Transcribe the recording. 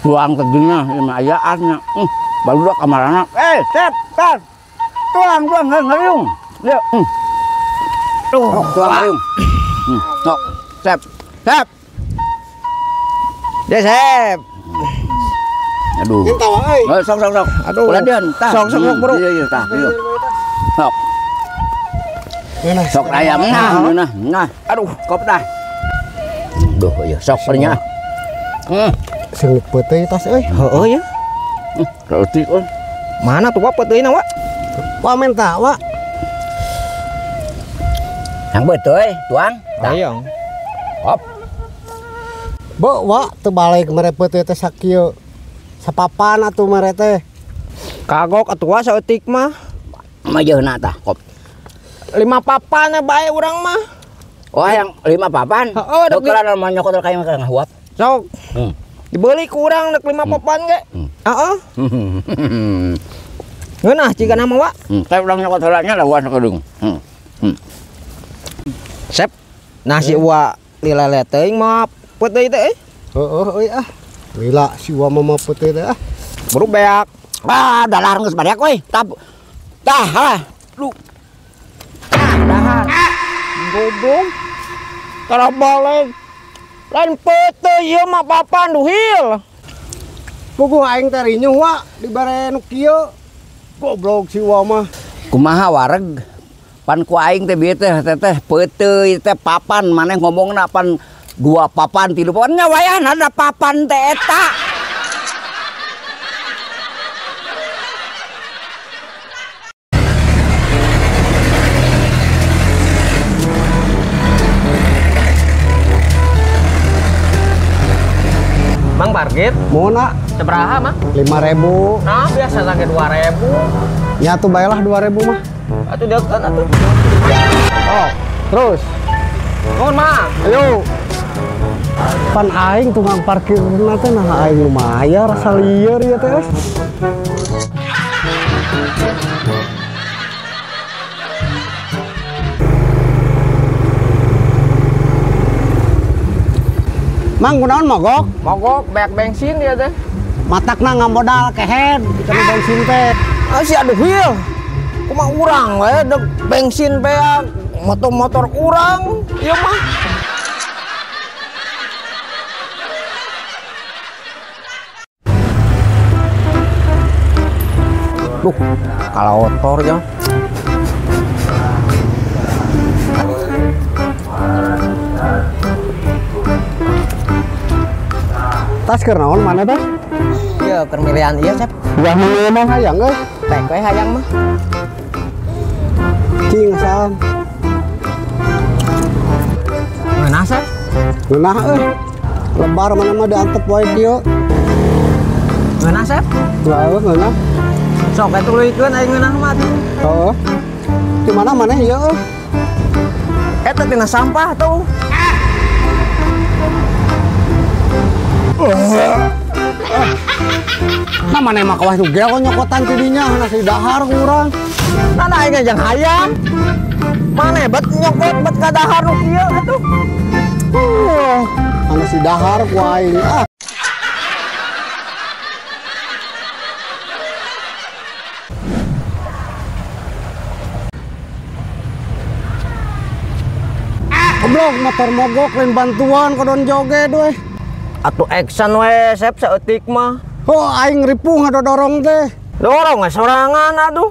Tuang tadinya lima ayaannya. Baru dua kamar anak. Sep, tar. Tuang ngeriung. Ya. Tuang ngeriung. Sep. Ya, Sep. Aduh. Sok. Aduh. Peladian, tah. Sok, bro. Iya, tah. Sok. Sok ayam nah. Aduh, kop dah. Duh, ya sok pernya. Sengit peuteui tas euy. Heeh ya. Roti euy. Mana tuh wa peuteuyna wa? Wa menta wa. Yang beuteuy, tuang. Hayang. Hop. Bo wa teu balik mere peuteui teh sakieu. Sapapan atuh mere teh. Kagok atuh wa saeutik mah. Majeuna tah, kop. 5 papan bae urang mah. Oh, yang 5 papan. Heeh, dok kana nyokot kayak mah ngahuap. Sok. Dibeli ku urang dek 5 papan ge. Heeh. Ngeunah cigana mah wa. Saya ulang nyokot heulanya lawan kedung. Sep. Nasi wa lila teuing mah peuteui teh. Heeh euy ah. Lila si wa mah peuteui teh ah. Buru beak. Dalar geus badak we. Tah. Lu. Dahar. Godong. Tara balik. Lain peuteui ieu mah papan duhil. Puguh aing teh rinyuh wa dibere nu kieu. Goblok si wa mah. Kumaha wareg? Pan ku aing teh bieu teh peuteui teh papan maneh ngomongna pan 2 papan 3 papan nya wayah ada papan teh eta. Mang parkir? Mona. Sabaraha mah? 5.000. Nah, biasa lagi 2.000. Ya tuh baiklah 2.000 mah. Atuh deukeun atuh. Oh, terus. Nuhun, Mang. Ayo. Pan aing tukang parkirna teh nah aing lumayan rasa lieur ya teh. Mang kunaon mogok? Mogok beak bensin dia teh. Matakna ngamodal kehead kana bensin teh. Si aduh hieu. Kumaha urang we dek bensin beak motor urang ieu mah. Duh, kalau motor ya. Tas keur naon mana teh? Ieu keur milian ieu, Cep. Udah milian mah hayang euy. Tek we hayang mah. Cing asal. Ngeunah, Cep? Ngeunah euy. Lebar mana mah diantep wae kieu. Ngeunah, Cep? Heeh, ngeunah. Sok atuh leuwikeun aing ngeunah mah atuh. Heeh. Di mana maneh ieu euy? Eta tina sampah tuh. Nah mana emang kawah tugel kok nyokotan tidinya nasi dahar kurang. Nah aing jeung hayang. Mana bet nyokot bet ka dahar nu kieu atuh. Nasi dahar ku aing. Goblok motor mogok lain bantuan kodon joget we. Atuh action we Sep saeutik mah. Oh aing ripuh ngadodorong teh. Dorong we sorangan aduh.